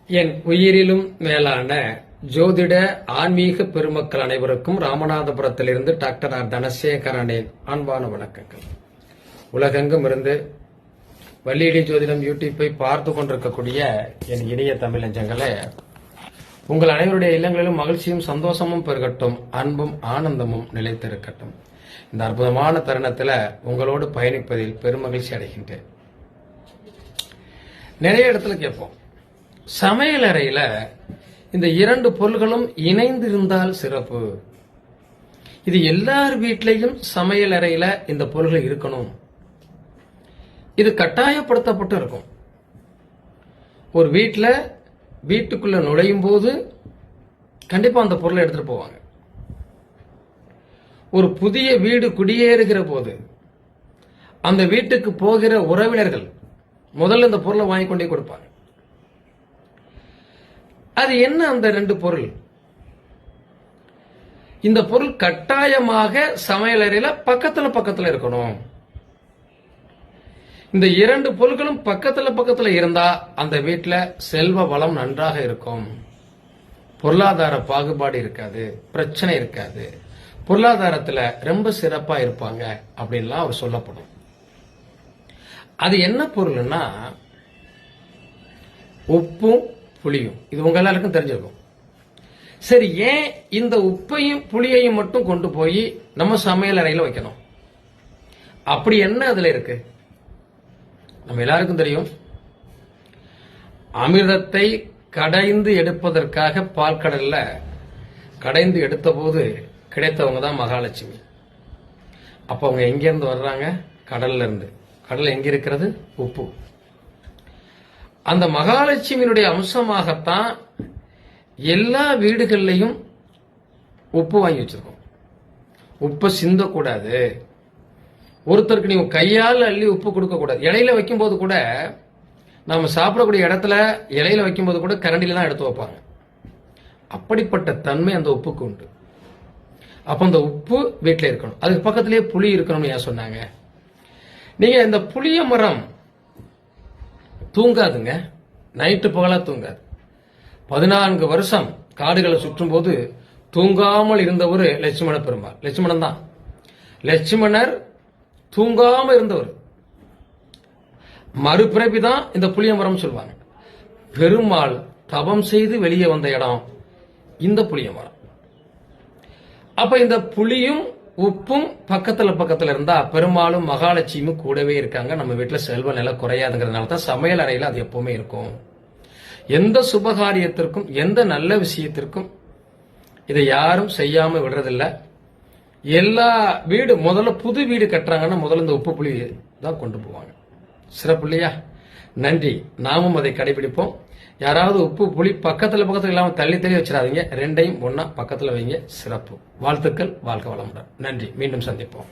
என் உயிரிலும் மேலான ஜோதிட ஆன்மீக பெருமக்கள் அனைவருக்கும் ராமநாதபுரத்திலிருந்து டாக்டர் ஆர் தனசேகரனின் அன்பான வணக்கங்கள். உலகெங்கும் இருந்து வள்ளியடி ஜோதிடம் யூடியூப்பை பார்த்து கொண்டிருக்கக்கூடிய என் இனிய தமிழஞ்சங்களே, உங்கள் அனைவருடைய இல்லங்களிலும் மகிழ்ச்சியும் சந்தோஷமும் பெருகட்டும், அன்பும் ஆனந்தமும் நிலைத்திருக்கட்டும். இந்த அற்புதமான தருணத்தில் உங்களோடு பயணிப்பதில் பெருமகிழ்ச்சி அடைகின்றேன். நிறைய இடத்துல கேட்போம், சமையல் அறையில இந்த இரண்டு பொருள்களும் இணைந்திருந்தால் சிறப்பு. இது எல்லார் வீட்லையும் சமையல் அறையில இந்த பொருள்கள் இருக்கணும். இது கட்டாயப்படுத்தப்பட்டு இருக்கும். ஒரு வீட்டுக்குள்ள நுழையும் போது கண்டிப்பா அந்த பொருளை எடுத்துட்டு போவாங்க. ஒரு புதிய வீடு குடியேறுகிற போது அந்த வீட்டுக்கு போகிற உறவினர்கள் முதல்ல இந்த பொருளை வாங்கி கொண்டே கொடுப்பாங்க. அது என்ன அந்த ரெண்டு பொருள்? இந்த பொருள் கட்டாயமாக சமையலறையில பக்கத்துல இருக்கணும். இந்த இரண்டு பொருட்களும் பக்கத்துல இருந்தா அந்த வீட்டுல செல்வ வளம் நன்றாக இருக்கும், பொருளாதார பாகுபாடு இருக்காது, பிரச்சனை இருக்காது, பொருளாதாரத்துல ரொம்ப சிறப்பா இருப்பாங்க அப்படின்லாம் அவர் சொல்லப்படும். அது என்ன பொருள்னா உப்பும் புளியும். இது உங்க எல்லாருக்கும் தெரிஞ்சிருக்கும். சரி, ஏன் இந்த உப்பையும் புளியையும் மட்டும் கொண்டு போய் நம்ம சமையல் அறையில வைக்கணும்? அப்படி என்ன அதுல இருக்கு? நம்ம எல்லாருக்கும் தெரியும், அமிர்தத்தை கடைந்து எடுப்பதற்காக பால்கடல்ல கடைந்து எடுத்த போது கிடைத்தவங்க தான் மகாலட்சுமி. அப்ப அவங்க எங்க இருந்து வர்றாங்க? கடல்ல இருந்து. கடல் எங்க இருக்கிறது? உப்பு. அந்த மகாலட்சுமியினுடைய அம்சமாகத்தான் எல்லா வீடுகள்லையும் உப்பு வாங்கி வச்சிருக்கோம். உப்பை சிந்தக்கூடாது. ஒருத்தருக்கு நீங்க கையால் அள்ளி உப்பு கொடுக்க கூடாது. இலையில வைக்கும் போது கூட, நாம சாப்பிடக்கூடிய இடத்துல இலையில வைக்கும் போது கூட கரண்டில தான் எடுத்து வைப்பாங்க. அப்படிப்பட்ட தன்மை அந்த உப்புக்கு உண்டு. அப்ப அந்த உப்பு வீட்டில் இருக்கணும். அதுக்கு பக்கத்திலேயே புளி இருக்கணும்னு ஏன் சொன்னாங்க? நீங்க இந்த புளிய மரம் தூங்காதுங்க, நைட்டு பகலா தூங்காது. 14 வருஷம் காடுகளை சுற்றும் போது தூங்காமல் இருந்தவர் லட்சுமண பெருமாள். லட்சுமணன் தான். லட்சுமணர் தூங்காம இருந்தவர். மறுபிறவிதான் இந்த புளிய மரம் சொல்லுவாங்க. பெருமாள் தவம் செய்து வெளியே வந்த இடம் இந்த புளிய மரம். அப்ப இந்த புளியும் உப்பும் பக்கத்துல இருந்தா பெருமாளும் மகாலட்சுமியும் கூடவே இருக்காங்க. நம்ம வீட்டுல செல்வ நிலை குறையாதுங்கிறதுனால தான் சமையல் அறையில அது எப்பவுமே இருக்கும். எந்த சுபகாரியத்திற்கும் எந்த நல்ல விஷயத்திற்கும் இதை யாரும் செய்யாம விடுறதில்ல. எல்லா முதல்ல புது வீடு கட்டுறாங்கன்னா முதல்ல இந்த உப்பு புளி தான் கொண்டு போவாங்க. சிறப்பு இல்லையா? நன்றி. நாமும் அதை கடைபிடிப்போம். யாராவது உப்பு புளி பக்கத்துல இல்லாம தள்ளி வச்சிடாதீங்க. ரெண்டையும் ஒன்னா பக்கத்துல வைங்க. சிறப்பு. வாழ்த்துக்கள். வாழ்க வளமுடன். நன்றி. மீண்டும் சந்திப்போம்.